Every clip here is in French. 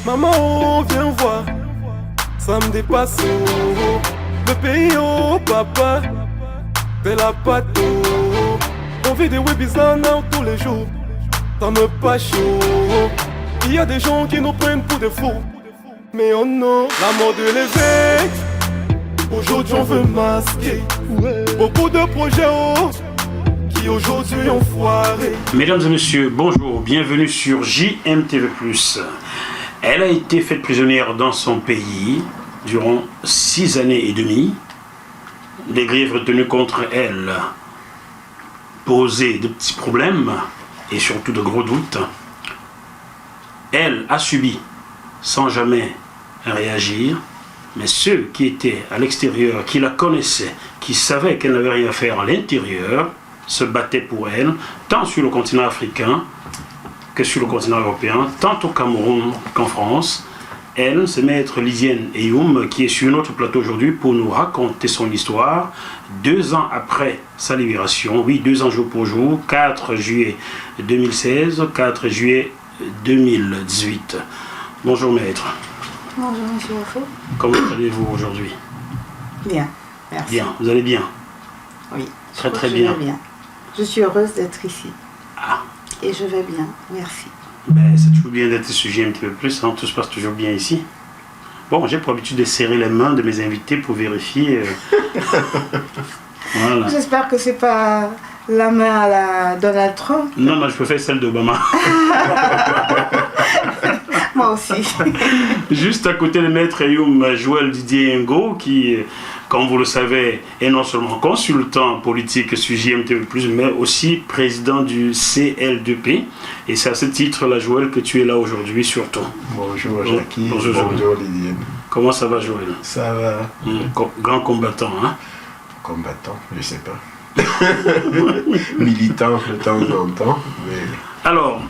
Maman, oh, viens voir, ça me dépasse, oh. Le pays, oh, papa, t'es la pâte, oh. On vit des webisana tous les jours, ça me pas chaud. Il y a des gens qui nous prennent pour des fous, mais oh non, la mort de l'évêque, aujourd'hui on veut masquer. Beaucoup de projets, oh, qui aujourd'hui ont foiré. Mesdames et messieurs, bonjour, bienvenue sur JMTV+. Elle a été faite prisonnière dans son pays durant 6 années et demie. Les griefs retenus contre elle posaient de petits problèmes et surtout de gros doutes. Elle a subi sans jamais réagir, mais ceux qui étaient à l'extérieur, qui la connaissaient, qui savaient qu'elle n'avait rien à faire à l'intérieur, se battaient pour elle, tant sur le continent africain que sur le continent européen, tant au Cameroun qu'en France. Elle, c'est maître Lydienne Eyoum, qui est sur notre plateau aujourd'hui pour nous raconter son histoire, 2 ans après sa libération, oui, 2 ans jour pour jour, 4 juillet 2016, 4 juillet 2018. Bonjour maître. Bonjour monsieur Wafo. Comment allez-vous aujourd'hui? Bien, merci. Bien, vous allez bien? Oui, très très je bien. vais bien. Je suis heureuse d'être ici. Ah. Et je vais bien, merci. Ben, c'est toujours bien d'être sujet un petit peu plus, hein. Tout se passe toujours bien ici. Bon, j'ai pour habitude de serrer les mains de mes invités pour vérifier. Voilà. J'espère que c'est pas la main à la Donald Trump. Non, non, je préfère celle d'Obama. Moi aussi. Juste à côté de maître Eyoum, Joël Didier Ngo, qui, comme vous le savez, est non seulement consultant politique sur JMTV+, mais aussi président du CL2P. Et c'est à ce titre-là, Joël, que tu es là aujourd'hui, surtout. Bonjour Jackie, bonjour Lydienne. Comment ça va, Joël? Ça va. Grand combattant, hein? Combattant, je sais pas. Militant de temps en temps. Mais... Alors,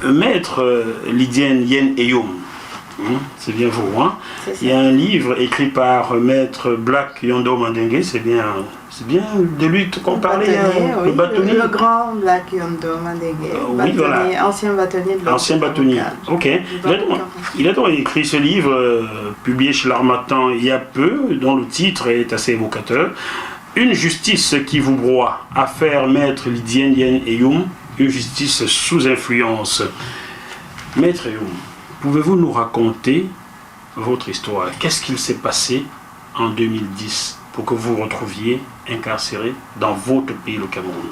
maître Lydienne Yen Eyoum, c'est bien vous, hein? Il y a un livre écrit par maître Black Yondo Mandingue, c'est bien de lui qu'on parlait, oui, le bâtonnier. Le grand Black Yondo Mandingue, oui, voilà. ancien bâtonnier de Ancien bâtonnier, ok. Il a donc écrit ce livre, publié chez l'Harmattan il y a peu, dont le titre est assez évocateur. Une justice qui vous broie, affaire maître Lydienne Yen Eyoum, une justice sous influence. Maître Eyoum, pouvez-vous nous raconter votre histoire? Qu'est-ce qu'il s'est passé en 2010 pour que vous vous retrouviez incarcéré dans votre pays, le Cameroun?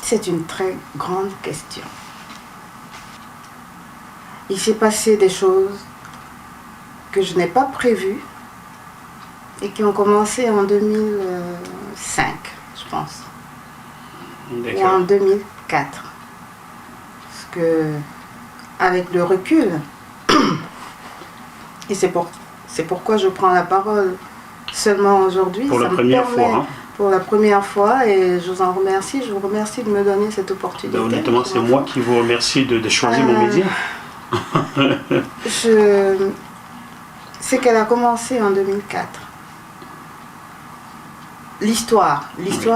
C'est une très grande question. Il s'est passé des choses que je n'ai pas prévues et qui ont commencé en 2005, je pense, ou en 2004. Parce que, avec le recul, et c'est pourquoi je prends la parole seulement aujourd'hui. Pour la première fois, hein? Pour la première fois, et je vous en remercie. Je vous remercie de me donner cette opportunité. Ben, honnêtement, c'est moi qui vous remercie de choisir mon média. C'est qu'elle a commencé en 2004. L'histoire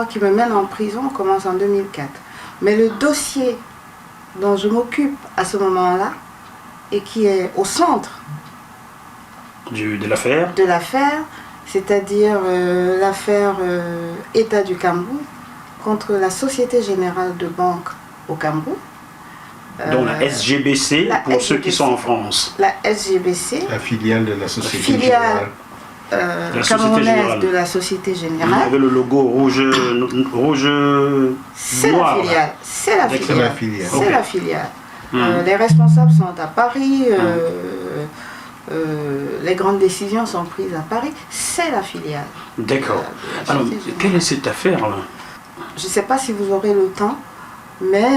qui me mène en prison commence en 2004. Mais le dossier dont je m'occupe à ce moment-là, et qui est au centre de l'affaire, c'est-à-dire l'affaire État du Cameroun contre la Société Générale de Banque au Cameroun. Donc la SGBC, pour ceux qui sont en France. La SGBC. La filiale de la Société Générale. Camerounaise de la Société Générale. Il y avait le logo rouge c'est noir. C'est la filiale. C'est la filiale. Les responsables sont à Paris. Les grandes décisions sont prises à Paris. C'est la filiale. D'accord. Alors, quelle est cette affaire-là? Je ne sais pas si vous aurez le temps, mais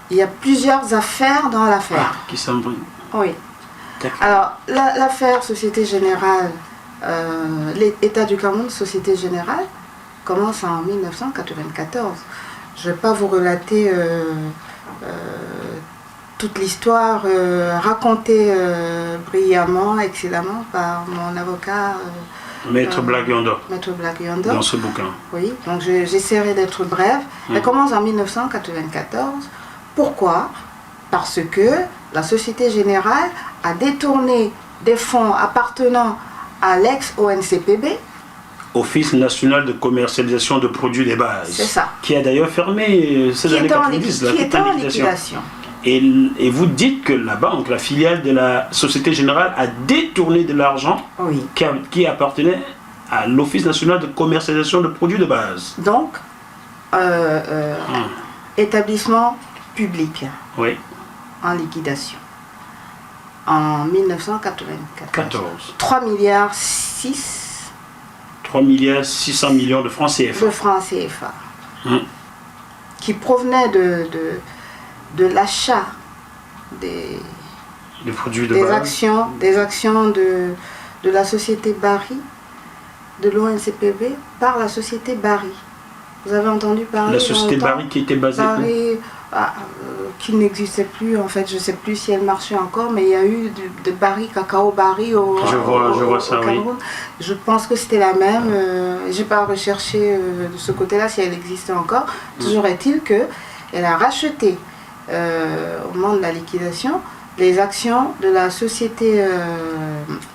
il y a plusieurs affaires dans l'affaire. Qui s'embrouillent. Oui. Alors, l'affaire Société Générale, l'État du Cameroun, Société Générale, commence en 1994. Je ne vais pas vous relater toute l'histoire racontée brillamment, excellemment par mon avocat Maître Blaguiondo, Maître Blaguiondo. dans ce bouquin. Oui, donc j'essaierai d'être brève. Elle commence en 1994. Pourquoi? Parce que la Société Générale a détourné des fonds appartenant à l'ex-ONCPB. Office national de commercialisation de produits des bases. C'est ça. Qui a d'ailleurs fermé ces années 90, qui était en liquidation. Et vous dites que la banque, la filiale de la Société Générale, a détourné de l'argent Oui. qui appartenait à l'Office national de commercialisation de produits de base. Donc, établissement public Oui. en liquidation. En 1994. 14. 3 milliards 6 3 milliards 600 millions de francs CFA. de francs CFA. Qui provenaient de l'achat des produits de base. des actions de la société Barry, de l'ONCPB, par la société Barry. Vous avez entendu parler? La société Barry qui était basée Barry, qui n'existait plus, en fait, je ne sais plus si elle marchait encore, mais il y a eu de Barry, Cacao Barry au Cameroun. Oui. Je pense que c'était la même. Je n'ai pas recherché de ce côté-là si elle existait encore. Toujours est-il qu'elle a racheté, au moment de la liquidation, les actions de la société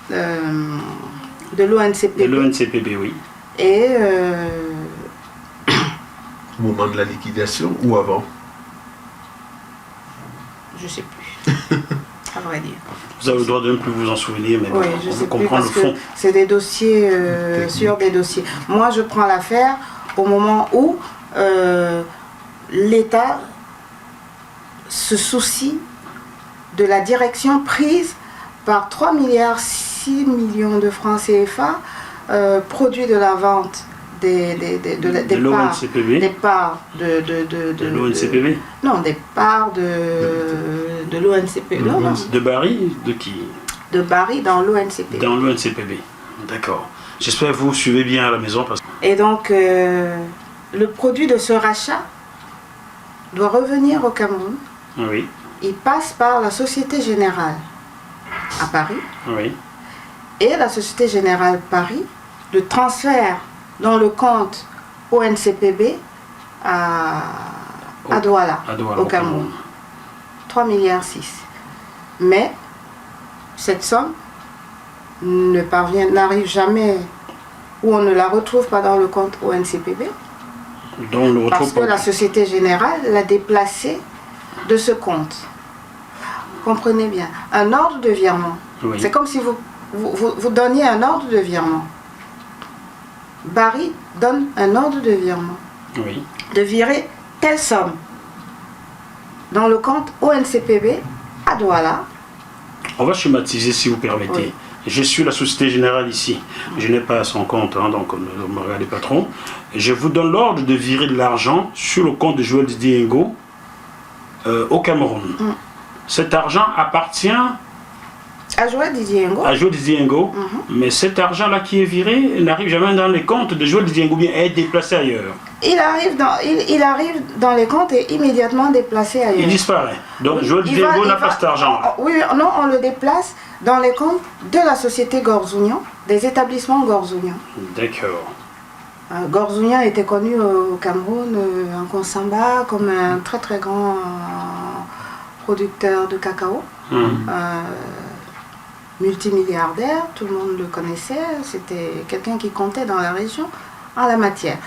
de l'ONCPB. De l'ONCPB, oui. Et Au moment de la liquidation ou avant? je ne sais plus, à vrai dire. Vous avez le droit de ne plus vous en souvenir, mais Oui, bon, je on sais veut plus comprendre parce le fond. que c'est des dossiers sur des dossiers. Moi, je prends l'affaire au moment où l'État se soucie de la direction prise par 3 milliards 6 millions de francs CFA produits de la vente des parts de l'ONCPB. Non, des parts de l'ONCPB. Non. De Barry, de qui? De Barry dans l'ONCPB. Dans l'ONCPB. D'accord. J'espère que vous suivez bien à la maison. Et donc, le produit de ce rachat doit revenir au Cameroun. Oui. Il passe par la Société Générale à Paris. Oui. Et la Société Générale Paris le transfère dans le compte ONCPB à Douala, au Cameroun. 3 milliards 6. Mais cette somme n'arrive jamais, ou on ne la retrouve pas dans le compte ONCPB, parce que la Société Générale l'a déplacée de ce compte. Comprenez bien, un ordre de virement. Oui. C'est comme si vous donniez un ordre de virement. Barry donne un ordre de virement. Oui. De virer telle somme dans le compte ONCPB à Douala. On va schématiser si vous permettez. Oui. Je suis la Société Générale ici. Je n'ai pas son compte, donc ne me regardez pas trop. Je vous donne l'ordre de virer de l'argent sur le compte de Joël Didier Ngo au Cameroun. Cet argent appartient à Joël Didier Ngo. À Joël Didier Ngo. Mais cet argent-là qui est viré n'arrive jamais dans les comptes de Joël Didier Ngo, bien est déplacé ailleurs. Il arrive dans les comptes et immédiatement déplacé ailleurs. Il disparaît. Donc Joël Didier Ngo n'a pas cet argent. Oui, non, on le déplace dans les comptes de la société Gorzounian, des établissements Gorzounian. D'accord. Gorzounian était connu au Cameroun, en Konsamba, comme un très très grand producteur de cacao. Multimilliardaire, tout le monde le connaissait, c'était quelqu'un qui comptait dans la région en la matière.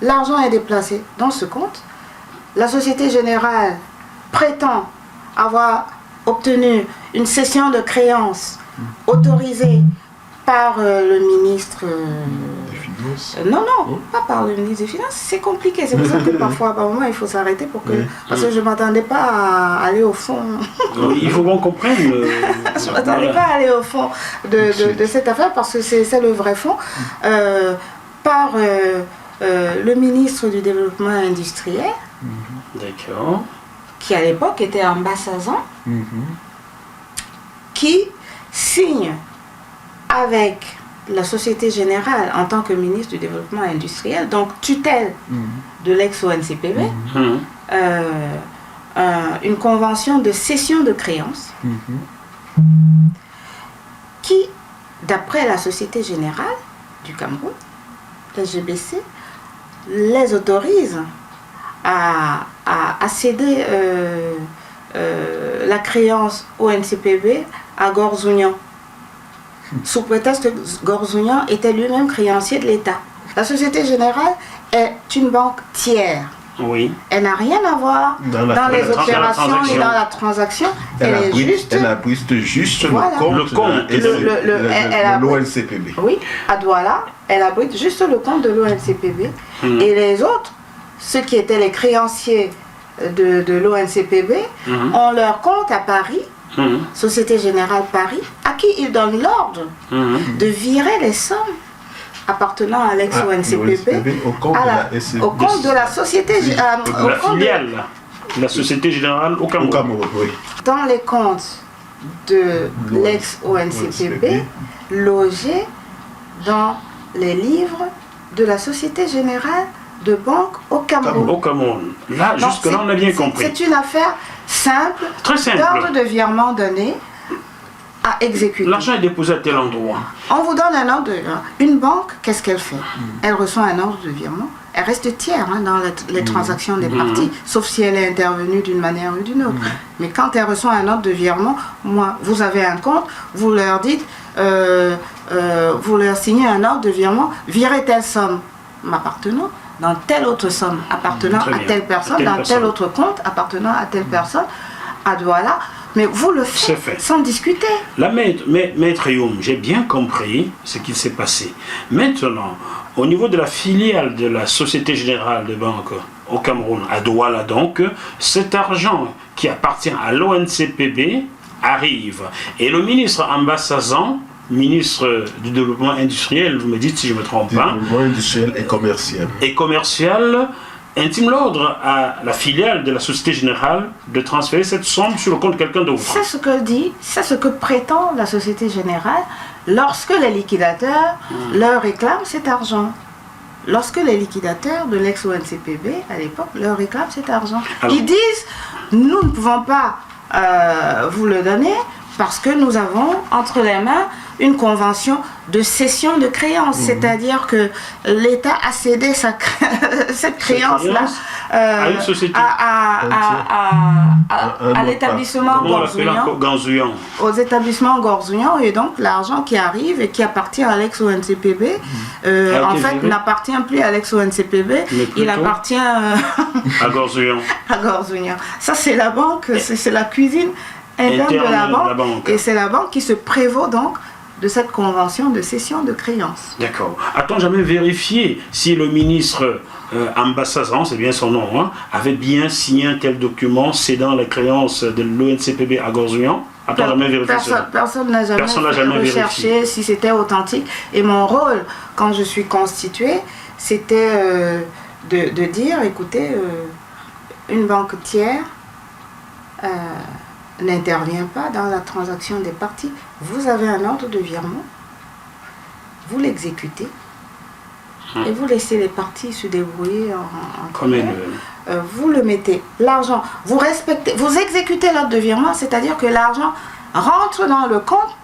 L'argent est déplacé dans ce compte. La Société Générale prétend avoir obtenu une cession de créances autorisée par le ministre des Finances. Non, pas par le ministre des Finances. C'est compliqué. C'est pour ça que parfois, par moment, il faut s'arrêter parce que je ne m'attendais pas à aller au fond. Il faut qu'on comprenne. Je ne m'attendais pas à aller au fond de cette affaire parce que c'est le vrai fond. Par le ministre du Développement industriel. D'accord. Qui à l'époque était en Bassazan. Qui signe avec la Société Générale en tant que ministre du Développement industriel, donc tutelle de l'ex-ONCPB, une convention de cession de créances qui, d'après la Société Générale, du Cameroun, SGBC, les autorise à céder la créance au NCPB à Gorzounian, sous prétexte que Gorzounian était lui-même créancier de l'État. La Société Générale est une banque tiers. Oui. Elle n'a rien à voir dans les opérations et dans la transaction. Elle abrite juste voilà. le compte de l'ONCPB. Oui, à Douala, elle abrite juste le compte de l'ONCPB. Et les autres, ceux qui étaient les créanciers de l'ONCPB, ont leur compte à Paris, Société Générale Paris, à qui ils donnent l'ordre de virer les sommes appartenant à l'ex-ONCPB au compte de la Société la filiale, la Société Générale au Cameroun. Oui. Dans les comptes de l'ex-ONCPB, logés dans les livres de la Société Générale de Banque au Cameroun. Au Cameroun. Là, jusque-là, on a bien compris. C'est une affaire simple, très simple, d'ordre de virement donné à exécuter. L'argent est déposé à tel endroit. On vous donne un ordre de... Une banque, qu'est-ce qu'elle fait? Elle reçoit un ordre de virement. Elle reste tiers dans les transactions des parties, sauf si elle est intervenue d'une manière ou d'une autre. Mais quand elle reçoit un ordre de virement, vous avez un compte, vous leur dites, vous leur signez un ordre de virement, virez telle somme m'appartenant dans telle autre somme appartenant à telle personne, dans tel autre compte appartenant à telle personne, à Douala. Mais vous le faites sans discuter. La maître Youm, j'ai bien compris ce qu'il s'est passé. Maintenant, au niveau de la filiale de la Société Générale de Banque au Cameroun, à Douala donc, cet argent qui appartient à l'ONCPB arrive. Et le ministre Ambasazan, ministre du Développement industriel, vous me dites si je ne me trompe pas. Développement industriel et commercial. Et commercial, intime l'ordre à la filiale de la Société Générale de transférer cette somme sur le compte de quelqu'un d'autre. C'est ce que dit, c'est ce que prétend la Société Générale lorsque les liquidateurs leur réclament cet argent. Lorsque les liquidateurs de l'ex-ONCPB, à l'époque, leur réclament cet argent. Alors, ils disent, nous ne pouvons pas vous le donner parce que nous avons entre les mains une convention de cession de créance, c'est-à-dire que l'État a cédé cette créance-là à une société, à l'établissement Gorzounian, aux établissements Gorzounian, et donc l'argent qui arrive et qui appartient à l'ex-ONCPB, en fait n'appartient plus à l'ex-ONCPB, il appartient à Gorzounian. À Gorzounian. Ça c'est la banque, c'est la cuisine interne de la banque, et c'est la banque qui se prévaut donc de cette convention de cession de créance. D'accord. A-t-on jamais vérifié si le ministre Ambasazan, c'est bien son nom, hein, avait bien signé un tel document cédant la créance de l'ONCPB à Gorzounian? A-t-on jamais vérifié ça? Personne n'a jamais recherché si c'était authentique. Et mon rôle, quand je suis constituée, c'était de dire, écoutez, une banque tiers n'intervient pas dans la transaction des parties. Vous avez un ordre de virement, vous l'exécutez et vous laissez les parties se débrouiller en commun. Vous le mettez, l'argent, vous respectez, vous exécutez l'ordre de virement, c'est-à-dire que l'argent rentre dans le compte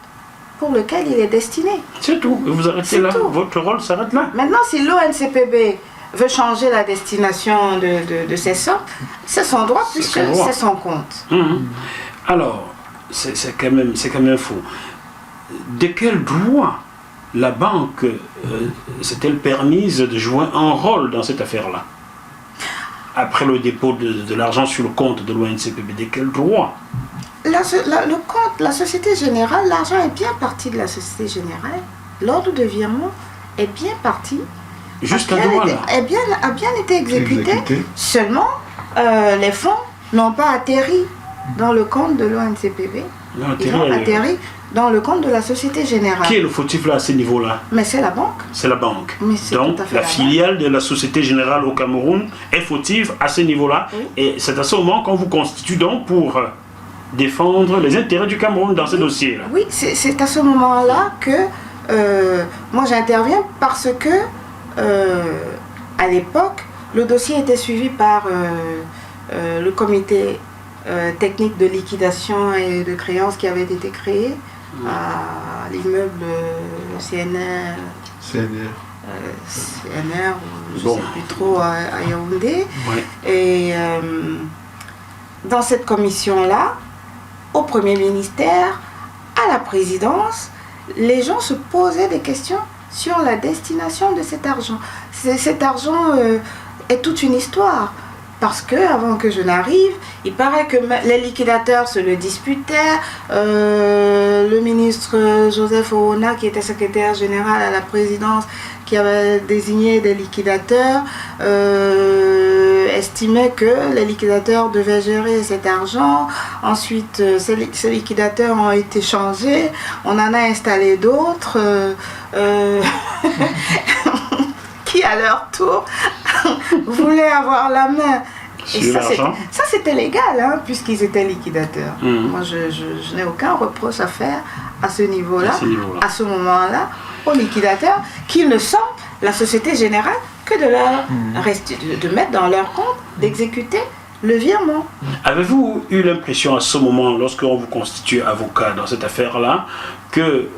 pour lequel il est destiné. C'est tout, vous arrêtez là, votre rôle s'arrête là. Maintenant, si l'ONCPB veut changer la destination de ces sommes, c'est son droit puisque c'est son compte. Alors, c'est quand même fou. De quel droit la banque s'est-elle permise de jouer un rôle dans cette affaire-là? Après le dépôt de l'argent sur le compte de l'ONCPB, de quel droit? Le compte, la Société Générale, l'argent est bien parti de la Société Générale. L'ordre de virement est bien parti. Jusqu'à Douala. A bien été exécuté. Seulement, les fonds n'ont pas atterri dans le compte de l'ONCPB. Ils ont atterri dans le compte de la Société Générale. Qui est le fautif là à ce niveau-là? Mais c'est la banque. C'est la banque. Donc la filiale de la Société Générale au Cameroun est fautive à ce niveau-là. Oui. Et c'est à ce moment qu'on vous constitue donc pour défendre les intérêts du Cameroun dans ce dossier-là. Oui, c'est à ce moment-là que moi j'interviens parce que à l'époque, le dossier était suivi par le comité technique de liquidation et de créance qui avait été créé à l'immeuble CNR. CNR, je ne sais plus trop, à Yaoundé. Ouais. Et dans cette commission-là, au Premier ministère, à la présidence, les gens se posaient des questions sur la destination de cet argent. Cet argent est toute une histoire. Parce que avant que je n'arrive, il paraît que les liquidateurs se le disputaient. Le ministre Joseph Oona, qui était secrétaire général à la présidence, qui avait désigné des liquidateurs, estimait que les liquidateurs devaient gérer cet argent. Ensuite, ces liquidateurs ont été changés. On en a installé d'autres qui, à leur tour, voulaient avoir la main. Et ça, c'était légal, hein, puisqu'ils étaient liquidateurs. Moi, je n'ai aucun reproche à faire à ce niveau-là, à ce moment-là, aux liquidateurs, qu'ils ne sont la Société Générale que de leur de mettre dans leur compte, d'exécuter le virement. Avez-vous eu l'impression à ce moment, lorsqu'on vous constitue avocat dans cette affaire-là, que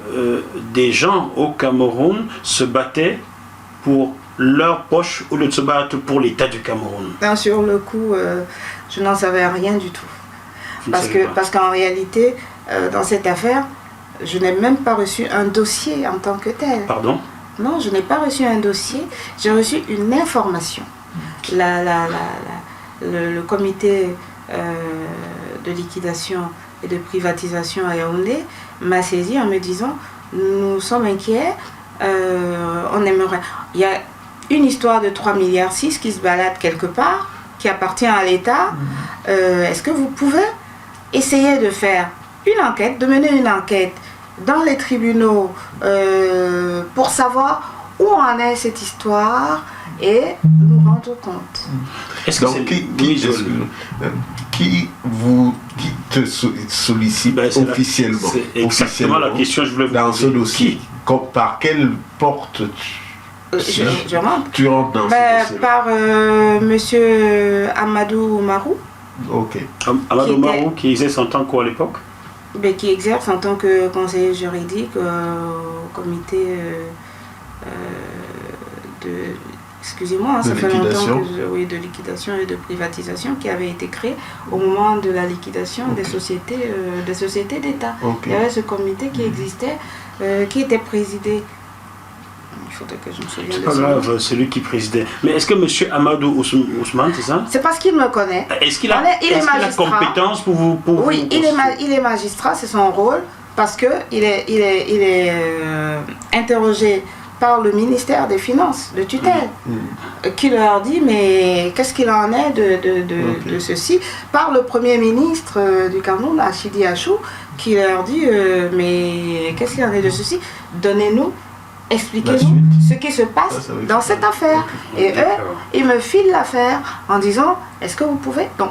des gens au Cameroun se battaient pour leur poche au lieu de se battre pour l'État du Cameroun? Non, sur le coup, je n'en savais rien du tout. Parce qu'en réalité, dans cette affaire, je n'ai même pas reçu un dossier en tant que tel. Pardon? Non, je n'ai pas reçu un dossier, j'ai reçu une information. Le comité de liquidation et de privatisation à Yaoundé m'a saisi en me disant « Nous sommes inquiets, on aimerait... » Il y a une histoire de 3,6 milliards qui se balade quelque part, qui appartient à l'État. Est-ce que vous pouvez essayer de faire une enquête, de mener une enquête dans les tribunaux pour savoir où en est cette histoire et nous rendre compte? Est-ce que donc, qui te sollicite officiellement? C'est exactement la question que je voulais vous poser. Dans ce dossier, par quelle porte je rentre. Tu rentres dans ce dossier? Par monsieur Amadou Marou. Ok. Amadou Marou qui exerce en tant quoi à l'époque? Qui exerce en tant que conseiller juridique au comité de... Excusez-moi, ça fait longtemps que de liquidation et de privatisation qui avait été créé au moment de la liquidation des sociétés d'État. Il y avait ce comité qui existait, qui était présidé. Il faudrait que je me souvienne. C'est pas grave, c'est lui qui présidait. Mais est-ce que M. Amadou Ousmane, c'est ça? C'est parce qu'il me connaît. Est-ce qu'il a la compétence pour vous Oui, il est magistrat, c'est son rôle, parce qu'il est interrogé par le ministère des Finances, de tutelle, qui leur dit mais qu'est-ce qu'il en est de ceci, par le Premier ministre du Cameroun, Achidi Achou, qui leur dit mais qu'est-ce qu'il en est de ceci, donnez-nous, expliquez-nous ce qui se passe dans cette affaire. Et eux, ils me filent l'affaire en disant est-ce que vous pouvez, donc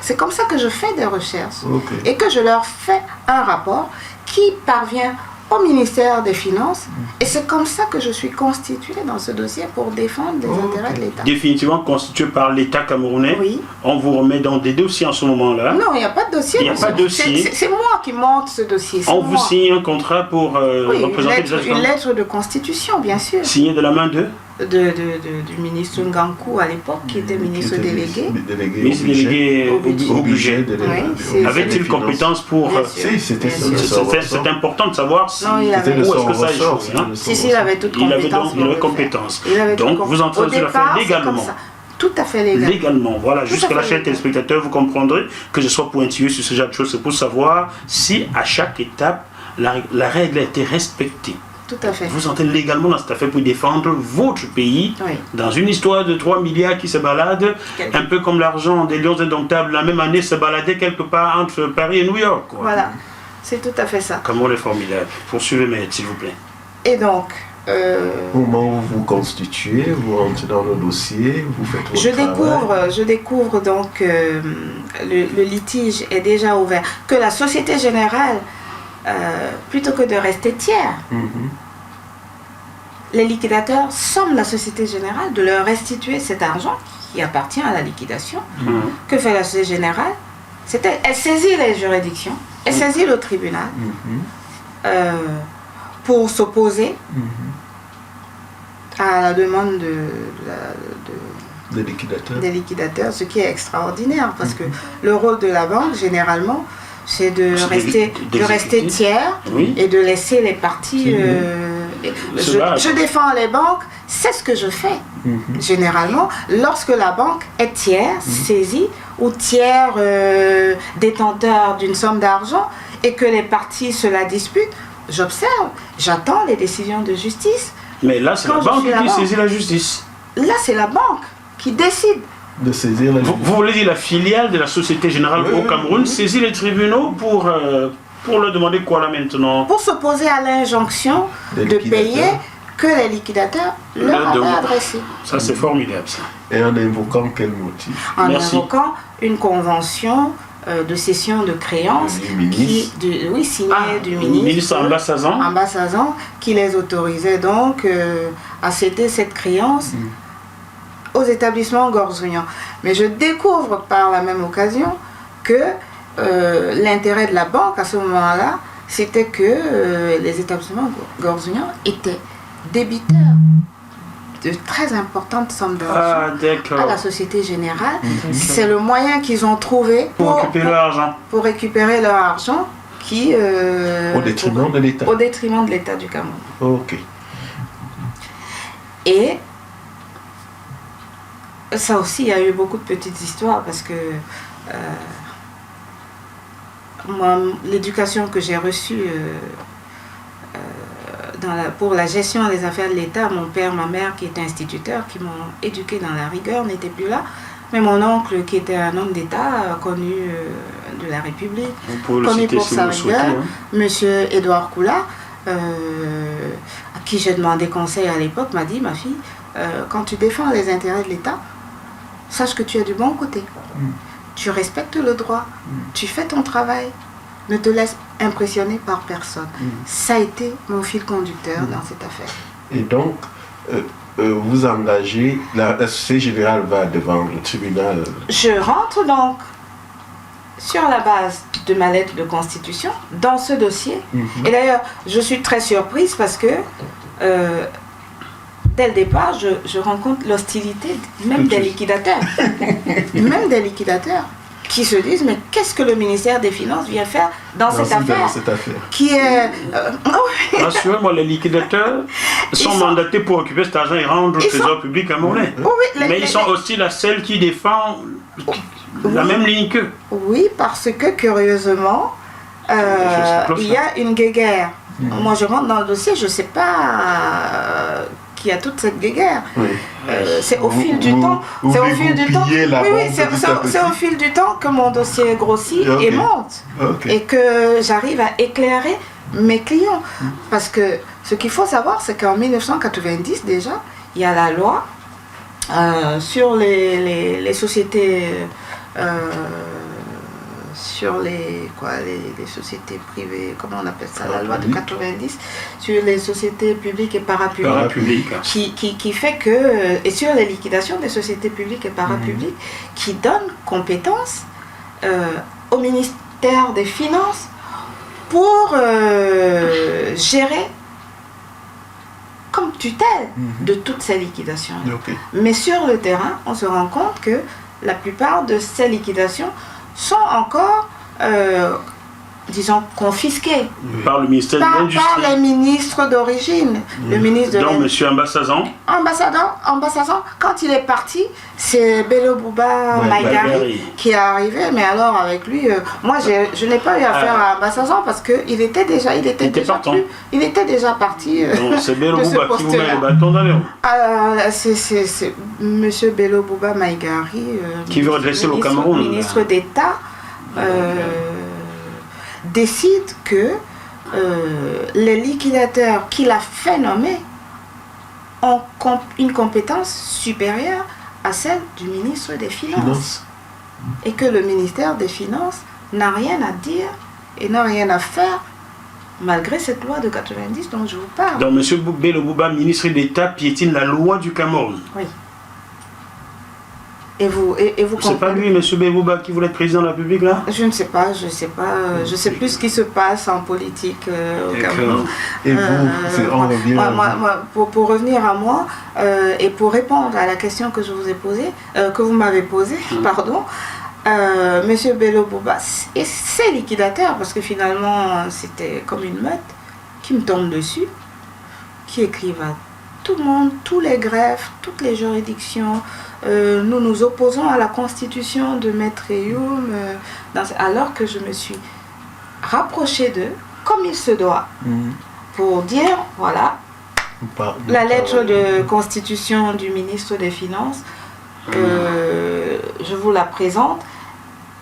c'est comme ça que je fais des recherches et que je leur fais un rapport qui parvient au ministère des Finances, et c'est comme ça que je suis constituée dans ce dossier pour défendre les intérêts de l'État. Définitivement constitué par l'État camerounais. Oui. On vous remet dans des dossiers en ce moment-là. Non, il n'y a pas de dossier. Il n'y a pas de dossier. C'est moi qui monte ce dossier. On vous signe un contrat pour représenter les agents. Une lettre de constitution, bien sûr. Signée de la main du ministre Ngankou à l'époque, qui était ministre délégué. Ministre délégué obligé. Avait-il compétence pour... C'est important de savoir si où est-ce que ça échoue. Si, il avait toute compétence. Il avait compétence. Donc vous entrez dans l'affaire légalement. Tout à fait légal. Légalement, voilà. Jusqu'à la chaîne téléspectateur, vous comprendrez que je sois pointilleux sur ce genre de choses. C'est pour savoir si à chaque étape, la règle a été respectée. Tout à fait. Vous entrez légalement dans cette affaire pour défendre votre pays dans une histoire de 3 milliards qui se balade, un peu comme l'argent des Lions Indomptables, la même année se baladait quelque part entre Paris et New York. Quoi. Voilà, c'est tout à fait ça. Comment est formidable. Poursuivez, maître, s'il vous plaît. Et donc... Au moment où vous constituez, vous rentrez dans le dossier, vous faites votre travail. Je découvre donc le litige est déjà ouvert, que la Société Générale, plutôt que de rester tiers, les liquidateurs somment la Société Générale de leur restituer cet argent qui appartient à la liquidation. Que fait la Société Générale? Elle saisit les juridictions, elle saisit le tribunal, pour s'opposer à la demande des liquidateurs, ce qui est extraordinaire parce que le rôle de la banque, généralement, c'est de rester tiers et de laisser les parties... je défends les banques, c'est ce que je fais. Généralement, lorsque la banque est tiers, saisie, ou tiers détenteur d'une somme d'argent, et que les parties se la disputent, j'observe, j'attends les décisions de justice. Mais là, c'est la banque qui saisit la justice. Là, c'est la banque qui décide. De saisir la justice. Vous voulez dire la filiale de la Société Générale au Cameroun saisit les tribunaux pour leur demander quoi là maintenant? Pour s'opposer à l'injonction de payer que les liquidateurs leur avaient adressé. Ça, c'est formidable, ça. Et en invoquant quel motif? En invoquant une convention de cession de créances signée du ministre Ambasazan, qui les autorisait donc à céder cette créance aux établissements Gorzugnan. Mais je découvre par la même occasion que l'intérêt de la banque à ce moment-là, c'était que les établissements Gorzugnan étaient débiteurs de très importantes sommes d'argent à la Société Générale. C'est le moyen qu'ils ont trouvé pour récupérer leur argent qui, au détriment de l'État. Au détriment de l'État du Cameroun. Ok. Et ça aussi, il y a eu beaucoup de petites histoires parce que moi, l'éducation que j'ai reçue pour la gestion des affaires de l'État, mon père, ma mère qui étaient instituteurs, qui m'ont éduqué dans la rigueur, n'étaient plus là. Mais mon oncle, qui était un homme d'État, connu de la République, connu pour sa rigueur, monsieur Édouard Koula, à qui j'ai demandé conseil à l'époque, m'a dit, ma fille, quand tu défends les intérêts de l'État, sache que tu es du bon côté. Tu respectes le droit, tu fais ton travail, ne te laisse impressionner par personne. Ça a été mon fil conducteur dans cette affaire. Et donc, vous engagez, la Société Générale va devant le tribunal. Je rentre donc, sur la base de ma lettre de constitution, dans ce dossier. Et d'ailleurs, je suis très surprise parce que, dès le départ, je rencontre l'hostilité même des liquidateurs. Même des liquidateurs qui se disent, mais qu'est-ce que le ministère des Finances vient faire dans cette affaire qui est... Rassurez-moi, les liquidateurs sont mandatés pour occuper cet argent et rendre le trésor public camerounais. Mais ils sont hostiles à celles qui défendent la même ligne qu'eux. Oui, parce que curieusement, il y a une guéguerre. Moi, je rentre dans le dossier, je ne sais pas... qui a toute cette guéguerre. C'est au fil du temps. C'est au fil du temps. C'est au fil du temps que mon dossier grossit et monte. Et que j'arrive à éclairer mes clients. Parce que ce qu'il faut savoir, c'est qu'en 1990 déjà, il y a la loi sur les sociétés sur les sociétés privées, comment on appelle ça, la loi de 90, sur les sociétés publiques et parapubliques, qui fait que, et sur les liquidations des sociétés publiques et parapubliques, qui donne compétence au ministère des Finances pour gérer comme tutelle de toutes ces liquidations. Mais sur le terrain, on se rend compte que la plupart de ces liquidations sont encore, disons, confisqués par le ministère de l'Industrie. Par les ministres d'origine. Le ministre de donc, M. Ambasazan. Ambassadeur, quand il est parti, c'est Bello Bouba Maïgari qui est arrivé. Mais alors, avec lui, moi, je n'ai pas eu affaire à Ambassadeur parce qu'il était déjà, il était déjà parti. Donc, c'est Bello Bouba qui vous met le bâton dans les roues. C'est M. Bello Bouba Maïgari, qui veut redresser le Cameroun. Ministre d'État. Décide que les liquidateurs qu'il a fait nommer ont une compétence supérieure à celle du ministre des Finances. Et que le ministère des Finances n'a rien à dire et n'a rien à faire malgré cette loi de 90 dont je vous parle. Donc M. Bello Bouba, ministre d'État, piétine la loi du Cameroun. Oui. Et vous C'est pas lui, M. Belbouba, qui voulait être président de la République, là? Je ne sais pas, je sais plus ce qui se passe en politique au Cameroun. Et vous, on revient pour revenir à moi, et pour répondre à la question que je vous ai posée, que vous m'avez posée, pardon, M. Belbouba, c'est liquidateur, parce que finalement, c'était comme une meute qui me tombe dessus, qui écrivent à tout le monde, tous les greffes, toutes les juridictions. Nous nous opposons à la constitution de Maître Youm, alors que je me suis rapprochée d'eux, comme il se doit, pour dire, voilà, la lettre de constitution du ministre des Finances, je vous la présente,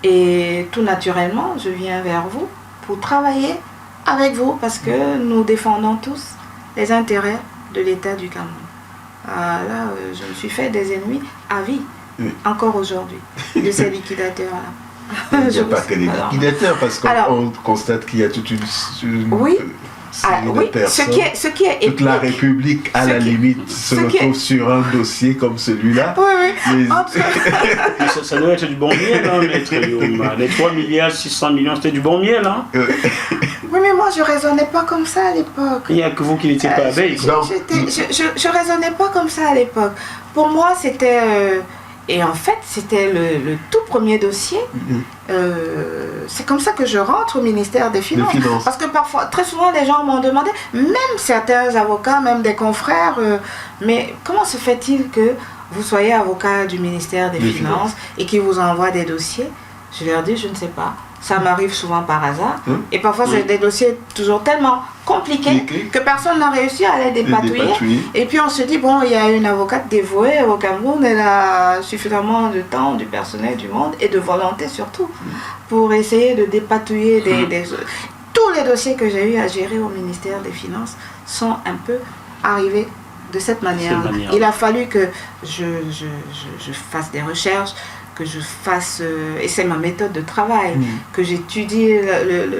et tout naturellement, je viens vers vous pour travailler avec vous, parce que nous défendons tous les intérêts de l'État du Cameroun. Là, je me suis fait des ennemis à vie, encore aujourd'hui, de ces liquidateurs-là. Il n'y a pas que les liquidateurs, parce qu'on constate qu'il y a toute une série de personnes. Ce qui est toute la République, à la limite, se retrouve sur un dossier comme celui-là. Oui. Ça doit être du bon miel, hein, Maître Youm. Les 3 milliards 600 millions, c'était du bon miel, hein? Oui, mais moi, je ne raisonnais pas comme ça à l'époque. Il n'y a que vous qui n'étiez pas à veille. Je ne raisonnais pas comme ça à l'époque. Pour moi, c'était... et en fait, c'était le tout premier dossier. C'est comme ça que je rentre au ministère des Finances. Parce que parfois, très souvent, les gens m'ont demandé, même certains avocats, même des confrères, mais comment se fait-il que vous soyez avocat du ministère des Finances et qu'ils vous envoient des dossiers? Je leur dis, je ne sais pas. Ça m'arrive souvent par hasard. Et parfois, c'est des dossiers toujours tellement compliqués que personne n'a réussi à les dépatouiller. Et puis, on se dit, bon, il y a une avocate dévouée au Cameroun, elle a suffisamment de temps, du personnel, du monde et de volonté surtout pour essayer de dépatouiller tous les dossiers que j'ai eu à gérer au ministère des Finances sont un peu arrivés de cette manière-là. Il a fallu que je fasse des recherches, que je fasse, et c'est ma méthode de travail, que j'étudie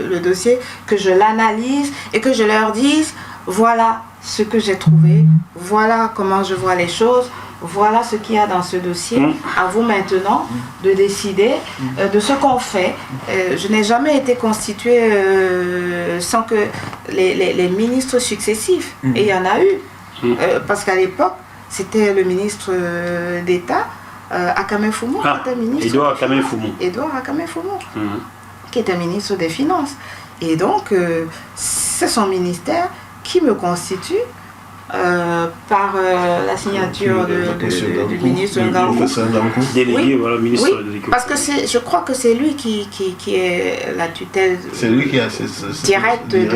le dossier, que je l'analyse et que je leur dise, voilà ce que j'ai trouvé, voilà comment je vois les choses, voilà ce qu'il y a dans ce dossier, à vous maintenant de décider de ce qu'on fait. Je n'ai jamais été constituée sans que les ministres successifs, et il y en a eu, parce qu'à l'époque, c'était le ministre d'État, Akame Fumo, qui était ministre. Edouard Akame Fumo. Edouard Akame Fumo, qui était ministre des Finances. Et donc, c'est son ministère qui me constitue par la signature du ministre Ngankou. Délégué, voilà, ministre de l'Économie. Parce que je crois que c'est lui qui est la tutelle directe de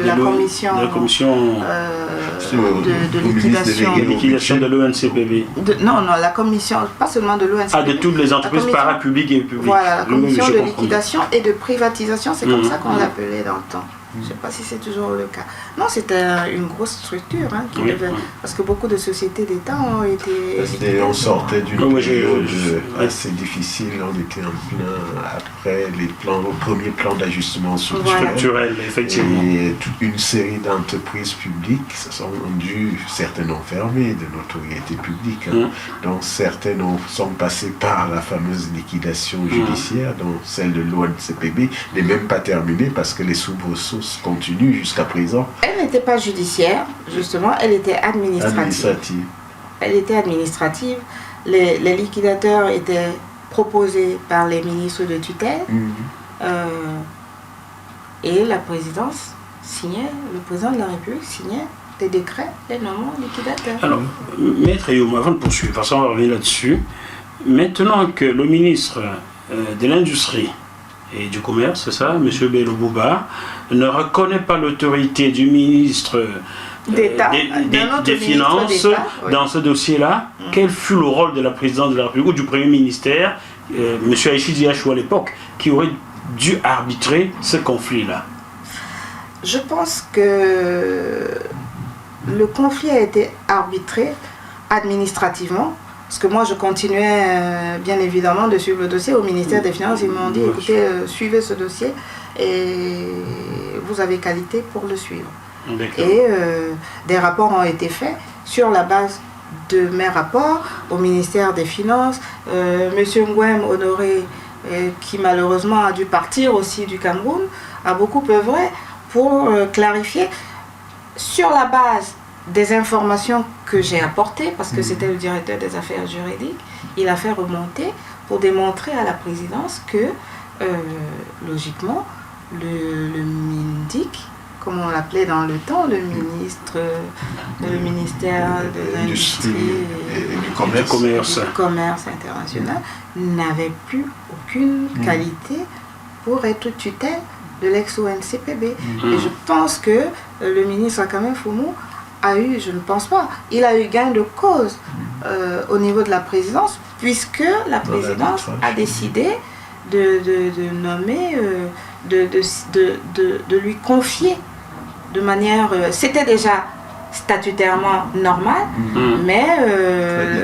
la commission de liquidation de l'ONCPB. Non, la commission, pas seulement de l'ONCPB. De toutes les entreprises parapubliques et publiques. Voilà, la commission de liquidation et de privatisation, c'est comme ça qu'on l'appelait dans le temps. Je ne sais pas si c'est toujours le cas. Non, c'était une grosse structure parce que beaucoup de sociétés d'État ont été... On sortait d'une période assez difficile, on était en plein après le premier plan d'ajustement structurel, effectivement. Et toute une série d'entreprises publiques se sont rendues, certaines ont fermé de notoriété publique, donc certaines sont passées par la fameuse liquidation judiciaire, dont celle de l'ONCPB n'est même pas terminée parce que les soubresauts continue jusqu'à présent. Elle n'était pas judiciaire, justement, elle était administrative. Elle était administrative. Les liquidateurs étaient proposés par les ministres de tutelle et la présidence signait, le président de la République signait des décrets les nommant liquidateurs. Alors, Maître Youm, avant de poursuivre, parce qu'on va revenir là-dessus, maintenant que le ministre de l'Industrie et du Commerce, c'est ça, M. Belbouba, ne reconnaît pas l'autorité du ministre des Finances dans ce dossier-là, quel fut le rôle de la présidente de la République ou du Premier ministère, M. Aïchi Diachou à l'époque, qui aurait dû arbitrer ce conflit-là? Je pense que le conflit a été arbitré administrativement. Parce que moi, je continuais bien évidemment de suivre le dossier au ministère des Finances. Ils m'ont dit, écoutez, suivez ce dossier et vous avez qualité pour le suivre. Et des rapports ont été faits sur la base de mes rapports au ministère des Finances. Monsieur Nguem Honoré, qui malheureusement a dû partir aussi du Cameroun, a beaucoup œuvré pour clarifier sur la base des informations que j'ai apportées, parce que c'était le directeur des affaires juridiques. Il a fait remonter pour démontrer à la présidence que, logiquement, le MINDIC, comme on l'appelait dans le temps, le ministère de l'Industrie et du commerce international, n'avait plus aucune qualité pour être tutelle de l'ex-ONCPB. Et je pense que le ministre Akame Foumou a eu, je ne pense pas, il a eu gain de cause au niveau de la présidence, puisque la présidence a décidé de nommer, de lui confier de manière... c'était déjà statutairement normal, mais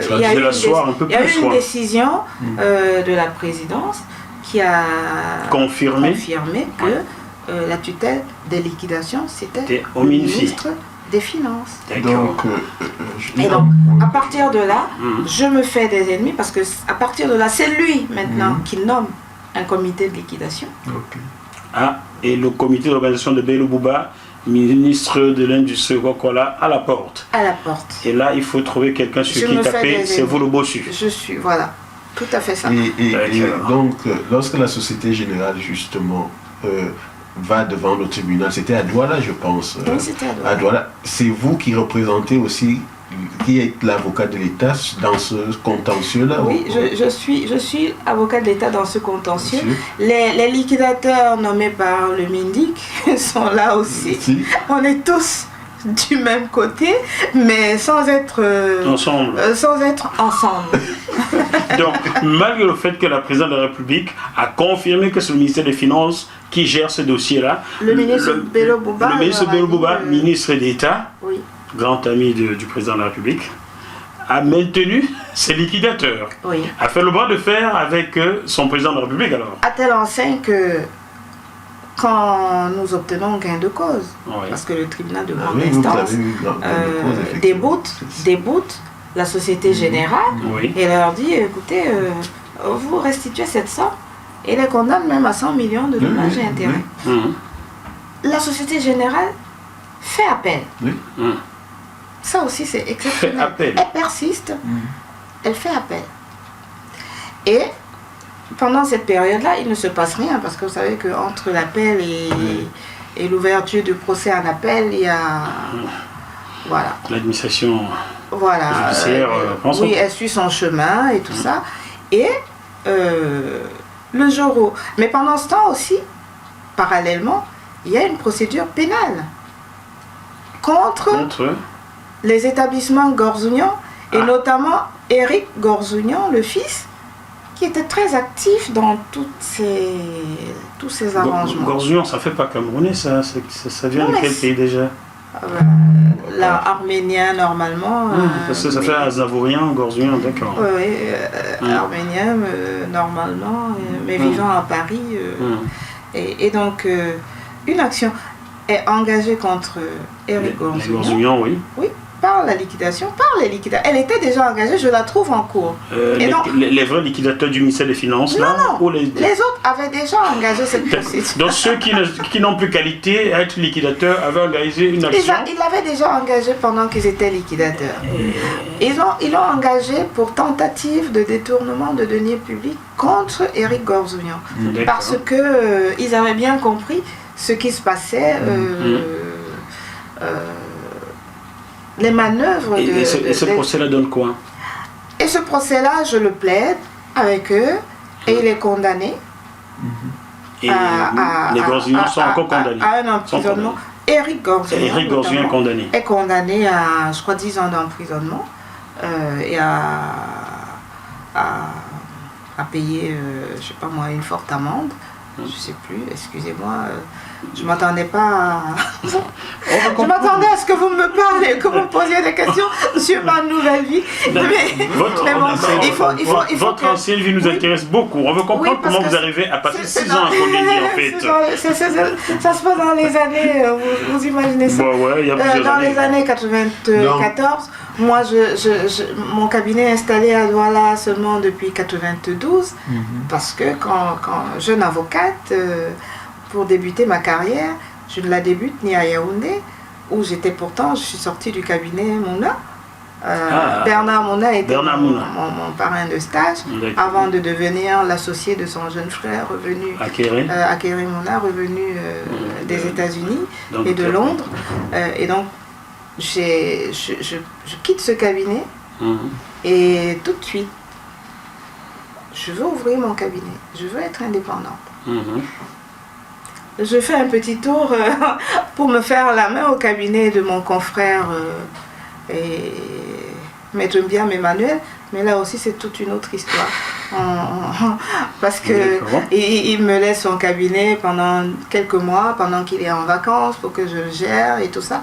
il y a eu une décision de la présidence qui a confirmé que la tutelle des liquidations, c'était au ministre des Finances. Donc, et donc, à partir de là, je me fais des ennemis, parce que à partir de là, c'est lui maintenant qui nomme un comité de liquidation. Ah, et le comité d'organisation de Bello Bouba, ministre de l'Industrie Coca-Cola, à la porte. À la porte. Et là, il faut trouver quelqu'un sur qui taper, c'est vous le bossu. Je suis, voilà, tout à fait ça. Et donc, lorsque la Société Générale, justement, va devant le tribunal, c'était à Douala, je pense. Oui, c'était à Douala. C'est vous qui représentez aussi, qui êtes l'avocat de l'État dans ce contentieux-là? Oui, je suis avocat de l'État dans ce contentieux. Les liquidateurs nommés par le MINDIC sont là aussi. On est tous du même côté, mais sans être ensemble. Donc, malgré le fait que la présidente de la République a confirmé que c'est le ministère des Finances qui gère ce dossier-là, le ministre Bello Bouba, ministre d'État, grand ami du président de la République, a maintenu ses liquidateurs, a fait le bras de fer avec son président de la République alors. À telle enseigne que quand nous obtenons gain de cause, parce que le tribunal de grande instance déboute la Société Générale et leur dit, écoutez, vous restituez cette somme, et les condamne même à 100 millions de dommages et intérêts. La Société Générale fait appel. Ça aussi, c'est exceptionnel. Elle persiste, elle fait appel. Et pendant cette période-là, il ne se passe rien, parce que vous savez qu'entre l'appel et l'ouverture du procès en appel, il y a... Voilà. L'administration judiciaire, oui, elle suit son chemin et tout ça. Et le jour où... Mais pendant ce temps aussi, parallèlement, il y a une procédure pénale contre les établissements Gorzounian, et notamment Éric Gorzounian, le fils, qui était très actif dans tous ces arrangements. Gorzounian, ça fait pas camerounais, ça vient de quel pays déjà? Arménien normalement. Parce que ça fait Azavourien, Gorzounian, d'accord. Oui, arménien normalement, mais vivant à Paris. Et donc, une action est engagée contre Éric Gorzounian. Oui, par la liquidation, par les liquidateurs. Elle était déjà engagée, je la trouve en cours. Les vrais liquidateurs du ministère des Finances, non, ou les autres avaient déjà engagé cette procédure. Donc ceux qui n'ont plus qualité à être liquidateurs avaient engagé une action. Ils l'avaient déjà engagé pendant qu'ils étaient liquidateurs. Ils l'ont engagé pour tentative de détournement de deniers publics contre Éric Gorzounian. Parce qu'ils avaient bien compris ce qui se passait, les manœuvres et ce procès-là donne quoi? Et ce procès-là, je le plaide avec eux, et il est condamné. Et les Gorzounian sont encore condamnés. À un emprisonnement. Éric Gorzounian est condamné à, je crois, 10 ans d'emprisonnement et à payer, je sais pas moi, une forte amende. Je sais plus, excusez-moi, je m'attendais pas à... Je m'attendais à ce que vous me parlez, que vous me posiez des questions sur ma nouvelle vie. Votre ancienne vie nous intéresse beaucoup. On veut comprendre comment vous arrivez à passer 6 ans à Condé en fait. Ça se passe dans les années, vous imaginez ça. Il y a plusieurs dans années. Les années 94, moi mon cabinet est installé à Douala seulement depuis 92, parce que quand jeune avocate, pour débuter ma carrière, je ne la débute ni à Yaoundé, où je suis sortie du cabinet Mouna. Bernard Mouna était mon parrain de stage, avant de devenir l'associé de son jeune frère revenu, Akéré Mouna, revenu des États-Unis et de Londres. Et donc, je quitte ce cabinet et tout de suite, je veux ouvrir mon cabinet, je veux être indépendante. Je fais un petit tour pour me faire la main au cabinet de mon confrère et Maître Mbiam Emmanuel, mais là aussi c'est toute une autre histoire. Parce que il me laisse son cabinet pendant quelques mois, pendant qu'il est en vacances, pour que je le gère et tout ça.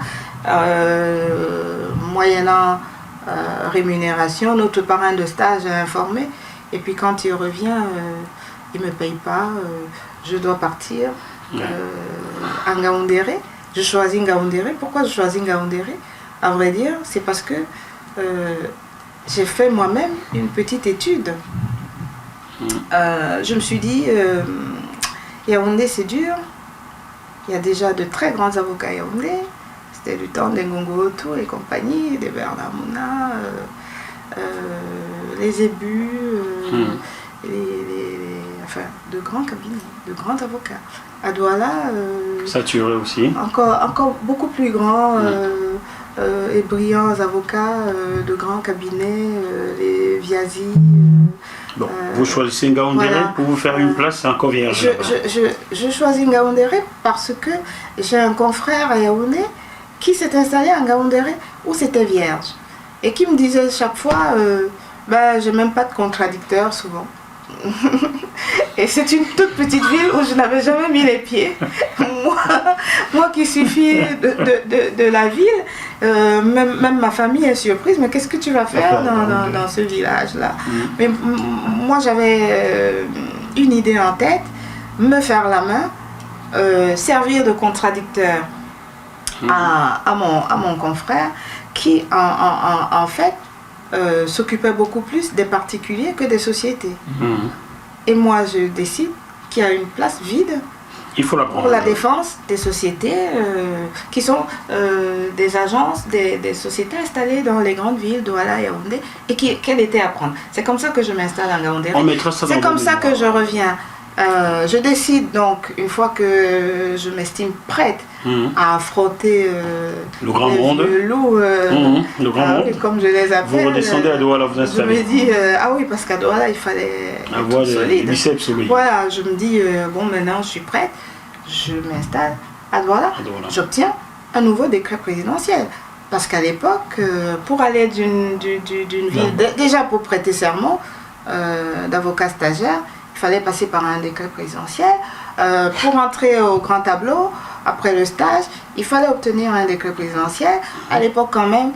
Moyennant rémunération, notre parrain de stage a informé, et puis quand il revient, il ne me paye pas, je dois partir. À Ngaoundéré, je choisis Ngaoundéré. Pourquoi je choisis Ngaoundéré? À vrai dire, c'est parce que j'ai fait moi-même une petite étude. Je me suis dit, Yaoundé c'est dur, il y a déjà de très grands avocats à Yaoundé, c'était du temps d'Ngongo Otu et compagnie, de Bernard Mouna, les ébus, enfin, de grands cabinets, de grands avocats. À Douala, saturé aussi. Encore beaucoup plus grands et brillants avocats de grands cabinets, les Viazi. Vous choisissez Ngaoundéré pour vous faire une place, c'est encore vierge. Je choisis Ngaoundéré parce que j'ai un confrère à Yaoundé qui s'est installé à Ngaoundéré où c'était vierge. Et qui me disait chaque fois, j'ai même pas de contradicteur souvent. Et c'est une toute petite ville où je n'avais jamais mis les pieds. Moi qui suis fille de la ville, même ma famille est surprise, mais qu'est-ce que tu vas faire dans ce village-là? Mais moi j'avais une idée en tête, me faire la main, servir de contradicteur à mon confrère qui en fait s'occupait beaucoup plus des particuliers que des sociétés. Et moi, je décide qu'il y a une place vide pour la défense des sociétés qui sont des agences, des sociétés installées dans les grandes villes, Douala et Yaoundé, et qu'elle était à prendre. C'est comme ça que je m'installe à Ngaoundéré. C'est comme ça que je reviens. Je décide donc, une fois que je m'estime prête à affronter le grand monde, le grand monde, comme je les appelle. Vous redescendez à Douala, vous installez. Je me dis, parce qu'à Douala, il fallait avoir être solide. Biceps, oui. Voilà, je me dis, maintenant je suis prête, je m'installe à Douala. J'obtiens un nouveau décret présidentiel. Parce qu'à l'époque, pour aller d'une ville, déjà pour prêter serment d'avocat stagiaire, il fallait passer par un décret présidentiel. Pour entrer au grand tableau, après le stage, il fallait obtenir un décret présidentiel. À l'époque, quand même,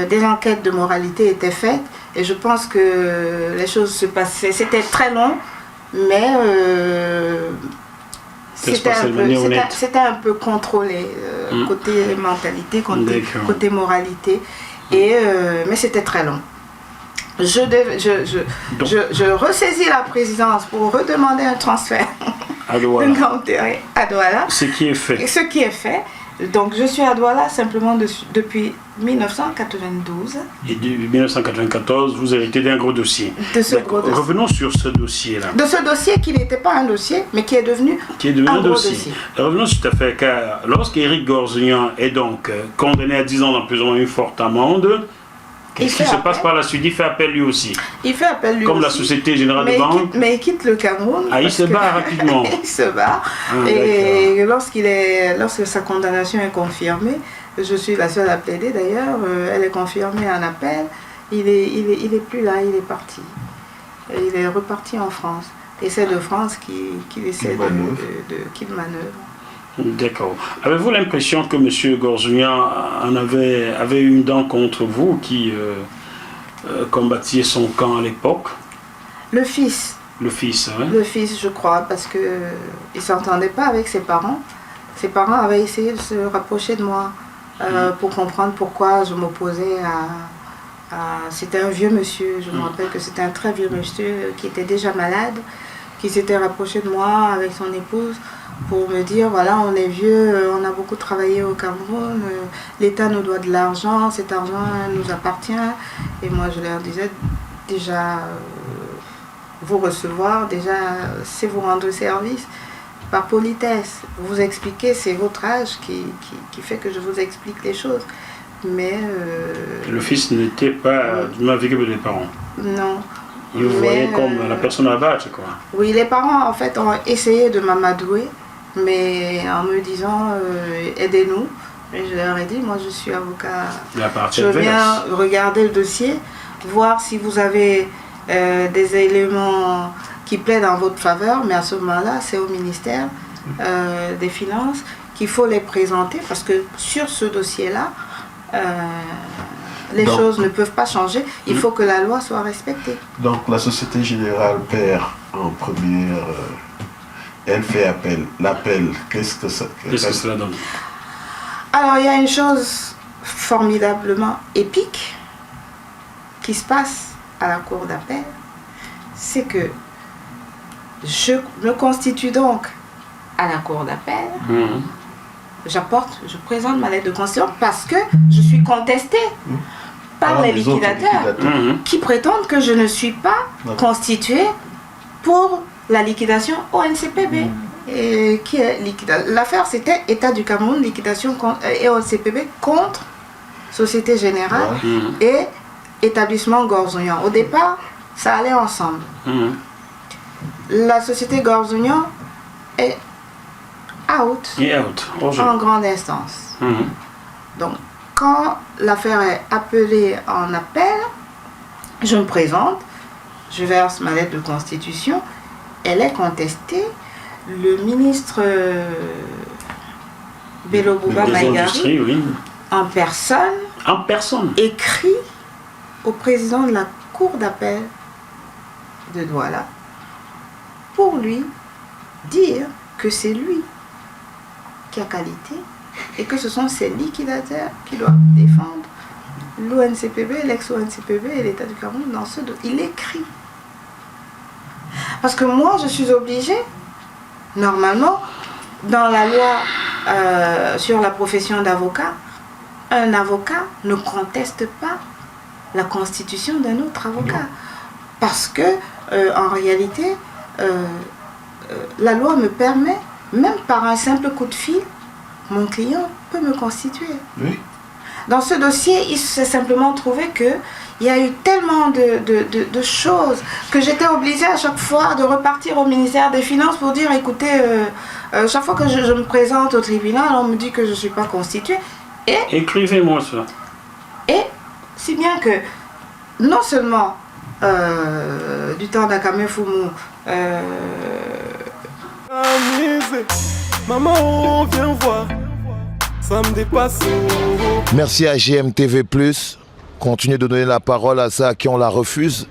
des enquêtes de moralité étaient faites. Et je pense que les choses se passaient. C'était très long, mais c'était un peu contrôlé, côté mentalité, côté moralité. Mais c'était très long. Je ressaisis la présidence pour redemander un transfert à Douala. À Douala. Ce qui est fait. Ce qui est fait. Donc je suis à Douala simplement depuis 1992. Et de 1994, vous héritez d'un gros dossier. De ce gros dossier. Revenons sur ce dossier-là. De ce dossier qui n'était pas un dossier, mais qui est devenu un gros dossier. Revenons sur cette affaire, car lorsqu'Éric Gorzignan est donc condamné à 10 ans d'emprisonnement, une forte amende, qu'est-ce qui se passe par la suite? Il fait appel lui aussi. Il fait appel lui comme aussi. La Société Générale de Banque. Mais il quitte le Cameroun. Il se barre rapidement. Il se barre. Et lorsque sa condamnation est confirmée, je suis la seule à plaider d'ailleurs, elle est confirmée en appel, il est plus là, il est parti. Il est reparti en France. et celle de France qu'il essaie qu'il manœuvre. D'accord. Avez-vous l'impression que M. Gorzouyan avait une dent contre vous qui combattiez son camp à l'époque? Le fils. Le fils, hein? Le fils, je crois, parce qu'il ne s'entendait pas avec ses parents. Ses parents avaient essayé de se rapprocher de moi pour comprendre pourquoi je m'opposais C'était un vieux monsieur, je me rappelle que c'était un très vieux monsieur qui était déjà malade, qui s'était rapproché de moi avec son épouse pour me dire, voilà, on est vieux, on a beaucoup travaillé au Cameroun, l'État nous doit de l'argent, cet argent nous appartient. Et moi, je leur disais, déjà, vous recevoir, déjà, c'est vous rendre service. Par politesse, vous expliquer, c'est votre âge qui fait que je vous explique les choses. Mais... le fils n'était pas du même vécu que les parents. Non. Il vous voyait comme la personne à battre, quoi. Oui, les parents, en fait, ont essayé de m'amadouer, mais en me disant, aidez-nous. Et je leur ai dit, moi, je suis avocat. Je viens regarder le dossier, voir si vous avez des éléments qui plaident en votre faveur, mais à ce moment-là, c'est au ministère des Finances qu'il faut les présenter, parce que sur ce dossier-là, les choses ne peuvent pas changer, il faut que la loi soit respectée. Donc la Société Générale perd en première, elle fait appel. L'appel, qu'est-ce que cela donne? Alors il y a une chose formidablement épique qui se passe à la cour d'appel, c'est que je me constitue donc à la cour d'appel. Je présente ma lettre de constitution parce que je suis contestée par les liquidateurs qui prétendent que je ne suis pas constituée pour la liquidation ONCPB. Et l'affaire, c'était État du Cameroun, liquidation et ONCPB contre Société Générale et établissement Gorzouyan. Au départ, ça allait ensemble. La société Gorzouyan est out en grande instance. Donc, quand l'affaire est appelée en appel, je me présente, je verse ma lettre de constitution, elle est contestée. Le ministre Bello Bouba Maïgari, en personne, écrit au président de la cour d'appel de Douala pour lui dire que c'est lui qui a qualité et que ce sont ces liquidateurs qui doivent défendre l'ONCPB, l'ex-ONCPB et l'État du Cameroun dans ce dossier. Il écrit. Parce que moi, je suis obligée, normalement, dans la loi sur la profession d'avocat, un avocat ne conteste pas la constitution d'un autre avocat. Parce que, en réalité, la loi me permet, même par un simple coup de fil, mon client peut me constituer. Oui. Dans ce dossier, il s'est simplement trouvé qu'il y a eu tellement de choses que j'étais obligée à chaque fois de repartir au ministère des Finances pour dire, écoutez, chaque fois que je me présente au tribunal, on me dit que je ne suis pas constituée. Et écrivez-moi ça. Et si bien que, non seulement du temps d'Akame Fumu, maman, viens voir, ça me dépasse. Merci à GMTV+. Continuez de donner la parole à ceux à qui on la refuse.